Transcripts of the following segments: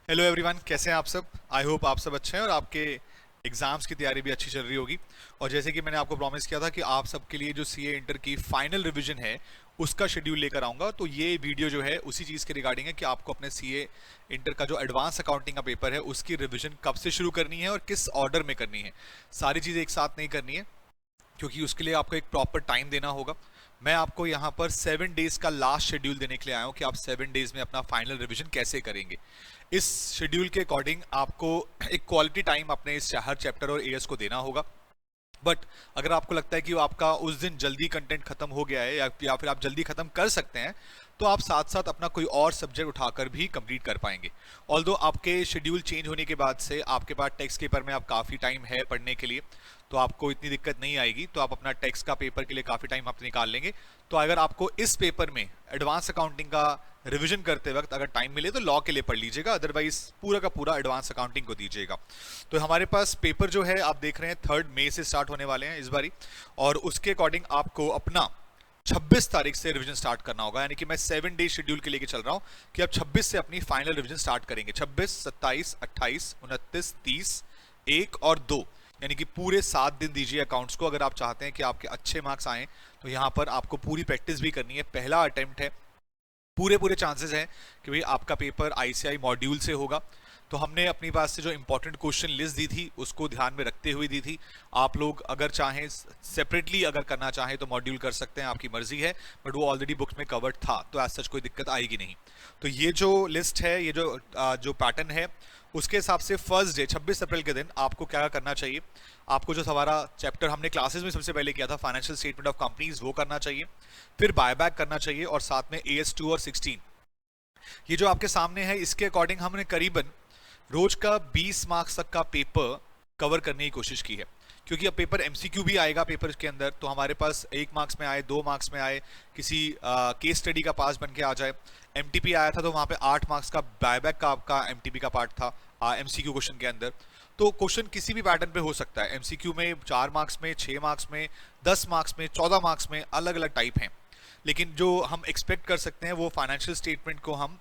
Hello everyone, कैसे हैं आप सब। आई होप आप सब अच्छे हैं और आपके एग्जाम्स की तैयारी भी अच्छी चल रही होगी। और जैसे कि मैंने आपको प्रॉमिस किया था कि आप सबके लिए जो सीए इंटर की फाइनल रिवीजन है उसका शेड्यूल लेकर आऊंगा, तो ये वीडियो जो है उसी चीज़ के रिगार्डिंग है कि आपको अपने सीए इंटर का जो एडवांस अकाउंटिंग का पेपर है उसकी रिवीजन कब से शुरू करनी है और किस ऑर्डर में करनी है। सारी चीज़ें एक साथ नहीं करनी है क्योंकि उसके लिए आपको एक प्रॉपर टाइम देना होगा। मैं आपको यहाँ पर 7 डेज का लास्ट शेड्यूल देने के लिए आया हूँ कि आप 7 डेज में अपना फाइनल रिवीजन कैसे करेंगे। इस शेड्यूल के अकॉर्डिंग आपको एक क्वालिटी टाइम अपने इस हर चैप्टर और एएस को देना होगा। बट अगर आपको लगता है कि आपका उस दिन जल्दी कंटेंट खत्म हो गया है या फिर आप जल्दी खत्म कर सकते हैं, तो आप साथ साथ अपना कोई और सब्जेक्ट उठाकर भी कंप्लीट कर पाएंगे। ऑल्दो आपके शेड्यूल चेंज होने के बाद से आपके पास टेक्स्ट पेपर में अब काफ़ी टाइम है पढ़ने के लिए, तो आपको इतनी दिक्कत नहीं आएगी। तो आप अपना टेक्स्ट का पेपर के लिए काफ़ी टाइम आप निकाल लेंगे। तो अगर आपको इस पेपर में एडवांस अकाउंटिंग का रिवीजन करते वक्त अगर टाइम मिले तो लॉ के लिए पढ़ लीजिएगा, अदरवाइज पूरा का पूरा एडवांस अकाउंटिंग को दीजिएगा। तो हमारे पास पेपर जो है आप देख रहे हैं 3 मई से स्टार्ट होने वाले हैं इस बारी, और उसके अकॉर्डिंग आपको अपना 26 तारीख से रिवीजन स्टार्ट करना होगा। यानी कि मैं 7 डे शेड्यूल के लेके चल रहा हूं कि आप 26 से अपनी फाइनल रिवीजन स्टार्ट करेंगे। 26, 27, 28, 29, 30, 1 और 2, यानी कि पूरे 7 दिन दीजिए अकाउंट्स को। अगर आप चाहते हैं कि आपके अच्छे मार्क्स आए तो यहाँ पर आपको पूरी प्रैक्टिस भी करनी है। पहला अटेम्प्ट है, पूरे चांसेस हैं कि भाई आपका पेपर आईसीआई मॉड्यूल से होगा। तो हमने अपनी बात से जो इंपॉर्टेंट क्वेश्चन लिस्ट दी थी उसको ध्यान में रखते हुए दी थी। आप लोग अगर चाहें सेपरेटली अगर करना चाहें तो मॉड्यूल कर सकते हैं, आपकी मर्जी है, बट वो ऑलरेडी बुक्स में कवर्ड था तो एज सच कोई दिक्कत आएगी नहीं। तो ये जो लिस्ट है, ये जो पैटर्न है, उसके हिसाब से फर्स्ट डे 26 अप्रैल के दिन आपको क्या करना चाहिए। आपको जो हमारा चैप्टर हमने क्लासेस में सबसे पहले किया था फाइनेंशियल स्टेटमेंट ऑफ कंपनीज, वो करना चाहिए। फिर बायबैक करना चाहिए और साथ में AS2 और 16। ये जो आपके सामने है इसके अकॉर्डिंग हमने करीबन रोज का 20 मार्क्स तक का पेपर कवर करने की कोशिश की है, क्योंकि अब पेपर एमसीक्यू भी आएगा पेपर के अंदर। तो हमारे पास 1 मार्क्स में आए, 2 मार्क्स में आए, किसी केस स्टडी का पास बन के आ जाए। एमटीपी आया था तो वहां पे 8 मार्क्स का बायबैक का आपका एमटीपी का पार्ट था एमसीक्यू क्वेश्चन के अंदर। तो क्वेश्चन किसी भी पैटर्न पे हो सकता है, एमसीक्यू में 4 मार्क्स में, 6 मार्क्स में, 10 मार्क्स में, 14 मार्क्स में, अलग अलग टाइप हैं। लेकिन जो हम एक्सपेक्ट कर सकते हैं वो फाइनेंशियल स्टेटमेंट को हम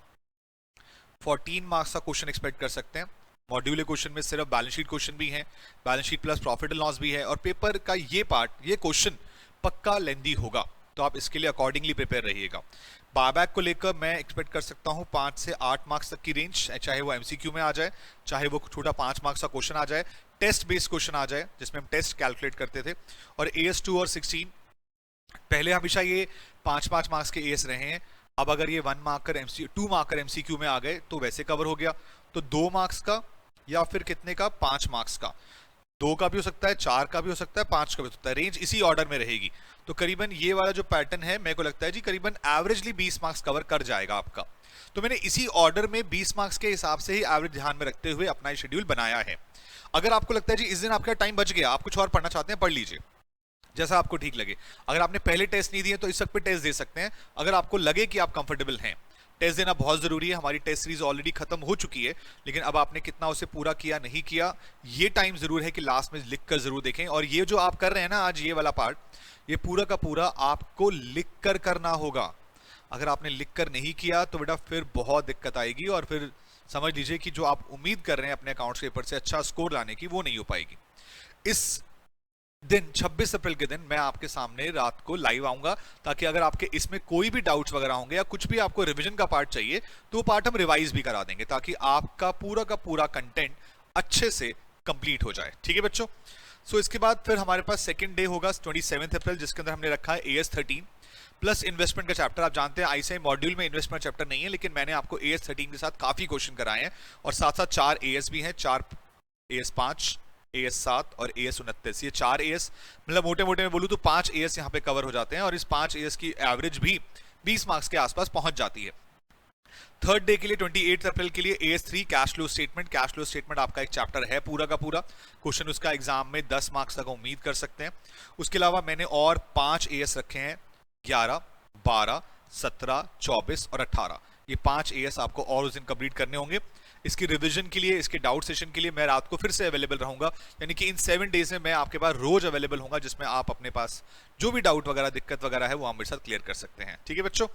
14 मार्क्स का क्वेश्चन एक्सपेक्ट कर सकते हैं। मॉड्यूलर क्वेश्चन में सिर्फ बैलेंस शीट क्वेश्चन भी है, balance sheet plus profit and loss भी है, और पेपर का ये पार्ट, ये क्वेश्चन पक्का लेंदी होगा। तो आप इसके लिए अकॉर्डिंगली प्रिपेयर रहिएगा। बायबैक को लेकर मैं एक्सपेक्ट कर सकता हूँ 5 से 8 मार्क्स तक की रेंज, चाहे वो एमसीक्यू में आ जाए, चाहे वो छोटा 5 मार्क्स का क्वेश्चन आ जाए, टेस्ट बेस्ड क्वेश्चन आ जाए जिसमें हम टेस्ट कैलकुलेट करते थे। और AS2 और 16 पहले हमेशा ये 5-5 मार्क्स के एएस रहे हैं। अब अगर ये 1 मार्कर एमसी 2 मार्कर एमसीक्यू में आ गए तो वैसे कवर हो गया। तो 2 मार्क्स का या फिर कितने का, 5 मार्क्स का, 2 का भी हो सकता है, 4 का भी हो सकता है, 5 का भी हो सकता है, रेंज इसी ऑर्डर में रहेगी। तो करीबन ये वाला जो पैटर्न है मेरे को लगता है जी करीबन एवरेजली 20 मार्क्स कवर कर जाएगा आपका। तो मैंने इसी ऑर्डर में 20 मार्क्स के हिसाब से ही एवरेज ध्यान में रखते हुए अपना शेड्यूल बनाया है। अगर आपको लगता है जी इस दिन आपका टाइम बच गया, आप कुछ और पढ़ना चाहते हैं, पढ़ लीजिए जैसा आपको ठीक लगे। अगर आपने पहले टेस्ट नहीं दिए तो इस वक्त पे टेस्ट दे सकते हैं, अगर आपको लगे कि आप कंफर्टेबल हैं। टेस्ट देना बहुत जरूरी है। हमारी टेस्ट सीरीज ऑलरेडी खत्म हो चुकी है, लेकिन अब आपने कितना उसे पूरा किया नहीं किया, ये टाइम जरूर है कि लास्ट में लिख कर जरूर देखें। और ये जो आप कर रहे हैं ना आज ये वाला पार्ट, ये पूरा का पूरा आपको लिख कर करना होगा। अगर आपने लिख कर नहीं किया तो बेटा फिर बहुत दिक्कत आएगी, और फिर समझ लीजिए कि जो आप उम्मीद कर रहे हैं अपने अकाउंट्स पेपर से अच्छा स्कोर लाने की, वो नहीं हो पाएगी। इस दिन 26 अप्रैल के दिन मैं आपके सामने रात को लाइव आऊंगा, ताकि अगर आपके इसमें कोई भी डाउट्स वगैरह होंगे या कुछ भी आपको रिवीजन का पार्ट चाहिए तो वो पार्ट हम रिवाइज भी करा देंगे, ताकि आपका पूरा कंटेंट अच्छे से कंप्लीट हो जाए। ठीक है बच्चों। सो इसके बाद फिर हमारे पास सेकंड डे होगा 27 अप्रैल, जिसके अंदर हमने रखा है AS13 प्लस इन्वेस्टमेंट का चैप्टर। आप जानते हैं आईसीआई मॉड्यूल में इन्वेस्टमेंट चैप्टर नहीं है, लेकिन मैंने आपको AS13 के साथ काफी क्वेश्चन कराए हैं, और साथ साथ 4 AS भी हैं, 4 AS5, AS7 और AS29। ये 4 AS मतलब मोटे मोटे में बोलूं तो 5 AS यहाँ पे कवर हो जाते हैं, और इस 5 AS की एवरेज भी 20 मार्क्स के आसपास पहुंच जाती है। थर्ड डे के लिए 28 अप्रैल के लिए AS3 cash flow statement. Cash flow statement आपका एक चैप्टर है पूरा का पूरा, क्वेश्चन उसका एग्जाम में 10 मार्क्स तक उम्मीद कर सकते हैं। उसके अलावा मैंने और 5 AS रखे हैं, 11, 12, 17, 24 और 18। ये 5 AS आपको और उस दिन कंप्लीट करने होंगे। इसकी रिवीजन के लिए, इसके डाउट सेशन के लिए मैं रात को फिर से अवेलेबल रहूंगा, यानी कि इन 7 डेज में मैं आपके पास रोज अवेलेबल होऊंगा, जिसमें आप अपने पास जो भी डाउट वगैरह दिक्कत वगैरह है वो आप मेरे साथ क्लियर कर सकते हैं। ठीक है बच्चों।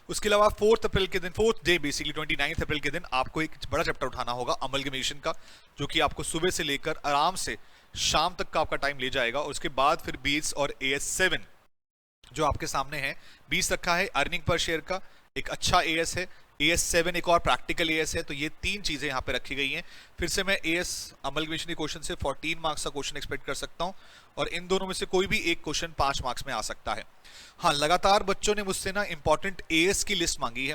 उसके अलावा 4 अप्रैल के दिन, 4th डे बेसिकली 29 अप्रैल के दिन आपको एक बड़ा चैप्टर उठाना होगा अमलगमेशन का, जो कि आपको सुबह से लेकर आराम से शाम तक का आपका टाइम ले जाएगा। और उसके बाद फिर बीट्स और AS7 जो आपके सामने है, 20 रखा है अर्निंग पर शेयर का, एक अच्छा AS है, AS7 एक और प्रैक्टिकल AS है। तो ये 3 चीजें यहाँ पे रखी गई हैं। फिर से मैं AS अमलगमेशन के क्वेश्चन से 14 मार्क्स का क्वेश्चन एक्सपेक्ट कर सकता हूँ, और इन दोनों में से कोई भी एक क्वेश्चन 5 मार्क्स में आ सकता है। हाँ, लगातार बच्चों ने मुझसे ना इंपॉर्टेंट AS की लिस्ट मांगी है।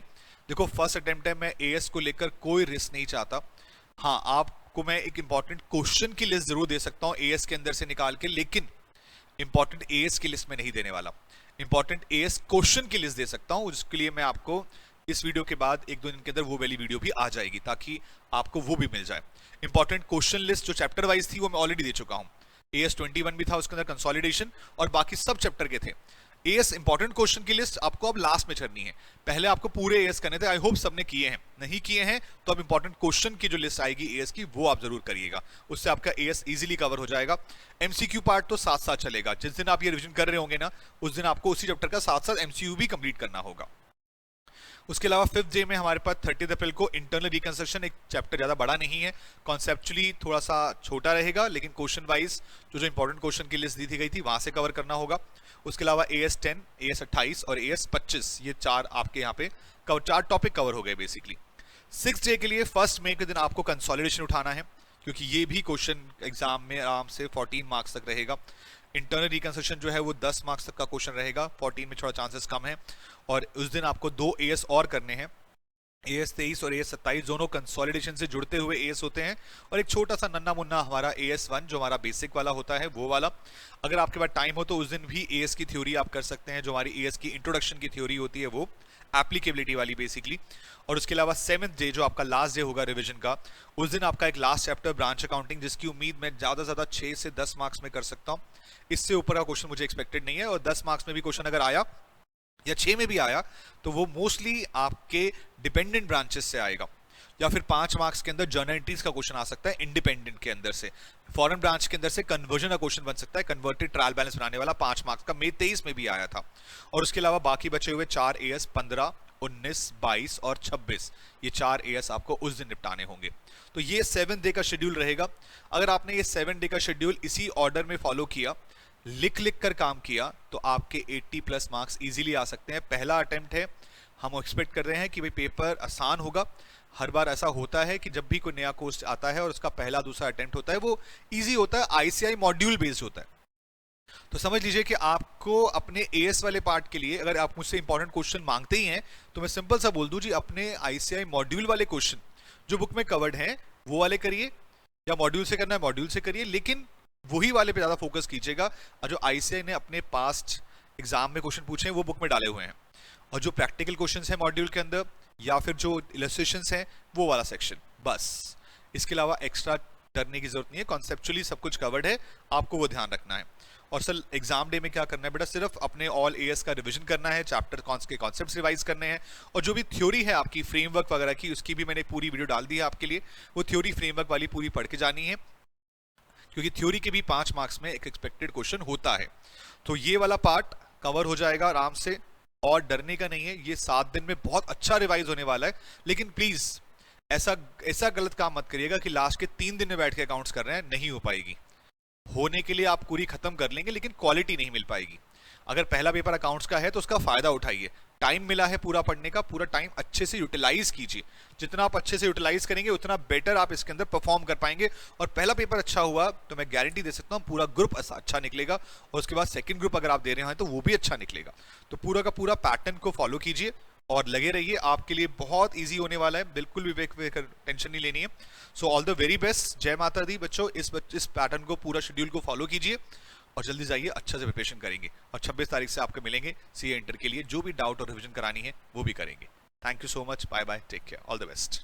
देखो फर्स्ट अटेम्प्ट है, मैं AS को लेकर कोई रिस्क नहीं चाहता। हाँ, आपको मैं एक इंपॉर्टेंट क्वेश्चन की लिस्ट जरूर दे सकता हूँ AS के अंदर से निकाल के, लेकिन इंपॉर्टेंट AS की लिस्ट में नहीं देने वाला। इंपॉर्टेंट AS क्वेश्चन की लिस्ट दे सकता हूं, उसके लिए मैं आपको इस वीडियो के बाद 1-2 दिन के अंदर वो वाली वीडियो भी आ जाएगी, ताकि आपको वो भी मिल जाए। इंपॉर्टेंट क्वेश्चन लिस्ट जो चैप्टर वाइज थी वो मैं ऑलरेडी दे चुका हूं। AS21 भी था, उसके अंदर कंसोलिडेशन और बाकी सब चैप्टर के थे। AS इंपॉर्टेंट क्वेश्चन की लिस्ट आपको अब लास्ट में करनी है, पहले आपको पूरे AS करने थे। आई होप सबने किए हैं, नहीं किए हैं तो अब इंपॉर्टेंट क्वेश्चन की जो लिस्ट आएगी AS की, वो आप जरूर करिएगा, उससे आपका AS इजीली कवर हो जाएगा। MCQ पार्ट तो साथ साथ चलेगा, जिस दिन आप ये रिवीजन कर रहे होंगे ना, उस दिन आपको उसी चैप्टर का साथ साथ MCQ भी कंप्लीट करना होगा। उसके अलावा 5th डे में हमारे पास 30 अप्रैल को इंटरनल रिकंस्ट्रक्शन, एक चैप्टर ज्यादा बड़ा नहीं है, कॉन्सेप्चुअली थोड़ा सा छोटा रहेगा, लेकिन क्वेश्चन वाइज जो इंपॉर्टेंट क्वेश्चन की लिस्ट दी थी गई थी वहां से कवर करना होगा। उसके अलावा AS10, AS28 और AS25, ये 4 आपके यहाँ पे 4 टॉपिक कवर हो गए बेसिकली। 6th डे के लिए 1 मई के दिन आपको कंसोलिडेशन उठाना है, क्योंकि ये भी क्वेश्चन एग्जाम में आराम से 14 मार्क्स तक रहेगा। इंटरनल रिकंस्ट्रक्शन जो है वो 10 मार्क्स तक का क्वेश्चन रहेगा, 14 में थोड़ा चांसेस कम है। और उस दिन आपको 2 AS और करने हैं, AS23 और AS27 दोनों कंसोलिडेशन से जुड़ते हुए AS होते हैं, और एक छोटा सा नन्ना मुन्ना हमारा AS1 जो हमारा बेसिक वाला होता है वो वाला। अगर आपके पास टाइम हो तो उस दिन भी AS की थ्योरी आप कर सकते हैं, जो हमारी AS की इंट्रोडक्शन की थ्योरी होती है वो एप्लीकेबिलिटी वाली बेसिकली। और उसके अलावा 7th डे जो आपका लास्ट डे होगा रिवीजन का, उस दिन आपका एक लास्ट चैप्टर ब्रांच अकाउंटिंग, जिसकी उम्मीद मैं ज्यादा से ज्यादा 6 से 10 मार्क्स में कर सकता हूँ, इससे ऊपर का क्वेश्चन मुझे एक्सपेक्टेड नहीं है। और 10 मार्क्स में भी क्वेश्चन अगर आया या 6 में भी आया तो वो मोस्टली आपके डिपेंडेंट ब्रांचेस से आएगा, या फिर 5 मार्क्स के अंदर जर्नल एंट्रीज का क्वेश्चन आ सकता है इंडिपेंडेंट के अंदर से। फॉरेन ब्रांच के अंदर से कन्वर्जन का क्वेश्चन बन सकता है, कन्वर्टेड ट्रायल बैलेंस बनाने वाला 5 मार्क्स का, मई 23 में भी आया था। और उसके अलावा बाकी बचे हुए 4 AS 15, 19, 22 और 26, ये 4 AS आपको उस दिन निपटाने होंगे। तो ये 7 डे का शेड्यूल रहेगा। अगर आपने ये 7 डे का शेड्यूल इसी ऑर्डर में फॉलो किया, लिख कर काम किया, तो आपके 80+ मार्क्स इजीली आ सकते हैं। पहला अटेम्प्ट है, हम एक्सपेक्ट कर रहे हैं कि भाई पेपर आसान होगा। हर बार ऐसा होता है कि जब भी कोई नया कोर्स आता है और उसका पहला दूसरा अटेम्प्ट होता है वो इजी होता है, ICI मॉड्यूल बेस्ड होता है। तो समझ लीजिए कि आपको अपने AS वाले पार्ट के लिए, अगर आप मुझसे इंपॉर्टेंट क्वेश्चन मांगते ही हैं, तो मैं सिंपल सा बोल दूं जी, अपने ICI मॉड्यूल वाले क्वेश्चन जो बुक में कवर्ड हैं वो वाले करिए, या मॉड्यूल से करना है मॉड्यूल से करिए, लेकिन वही वाले पे ज्यादा फोकस कीजिएगा जो ICI ने अपने पास्ट एग्जाम में क्वेश्चन पूछे हैं वो बुक में डाले हुए हैं। और जो प्रैक्टिकल क्वेश्चंस हैं मॉड्यूल के अंदर, या फिर जो इलस्ट्रेशंस हैं, वो वाला सेक्शन, बस। इसके अलावा एक्स्ट्रा करने की जरूरत नहीं है, कॉन्सेप्चुअली सब कुछ कवर्ड है, आपको वो ध्यान रखना है। और सर एग्जाम डे में क्या करना है बेटा, सिर्फ अपने ऑल AS का रिवीजन करना है, चैप्टर के कॉन्सेप्ट्स रिवाइज करने हैं, और जो भी थ्योरी है आपकी फ्रेमवर्क वगैरह की, उसकी भी मैंने पूरी वीडियो डाल दी है आपके लिए, वो थ्योरी फ्रेमवर्क वाली पूरी पढ़ के जानी है, क्योंकि थ्योरी के भी 5 मार्क्स में एक एक्सपेक्टेड क्वेश्चन होता है। तो ये वाला पार्ट कवर हो जाएगा आराम से, और डरने का नहीं है। ये 7 दिन में बहुत अच्छा रिवाइज होने वाला है, लेकिन प्लीज ऐसा गलत काम मत करिएगा कि लास्ट के 3 दिन में बैठ के अकाउंट्स कर रहे हैं, नहीं हो पाएगी। होने के लिए आप पूरी खत्म कर लेंगे, लेकिन क्वालिटी नहीं मिल पाएगी। अगर पहला पेपर अकाउंट्स का है तो उसका फायदा उठाइए, टाइम मिला है पूरा पढ़ने का, पूरा टाइम अच्छे से यूटिलाइज कीजिए। जितना आप अच्छे से यूटिलाइज करेंगे उतना बेटर आप इसके अंदर परफॉर्म कर पाएंगे। और पहला पेपर अच्छा हुआ तो मैं गारंटी दे सकता हूँ पूरा ग्रुप अच्छा निकलेगा, और उसके बाद सेकंड ग्रुप अगर आप दे रहे हैं तो वो भी अच्छा निकलेगा। तो पूरा का पूरा पैटर्न को फॉलो कीजिए और लगे रहिए, आपके लिए बहुत ईजी होने वाला है, बिल्कुल भी टेंशन नहीं लेनी है। So all the very best, जय माता दी बच्चों। इस पैटर्न को, पूरा शेड्यूल को फॉलो कीजिए और जल्दी जाइए, अच्छा से प्रिपरेशन करेंगे, और 26 तारीख से आपको मिलेंगे CA इंटर के लिए। जो भी डाउट और रिवीजन करानी है वो भी करेंगे। Thank you so much, bye bye, take care, all the best.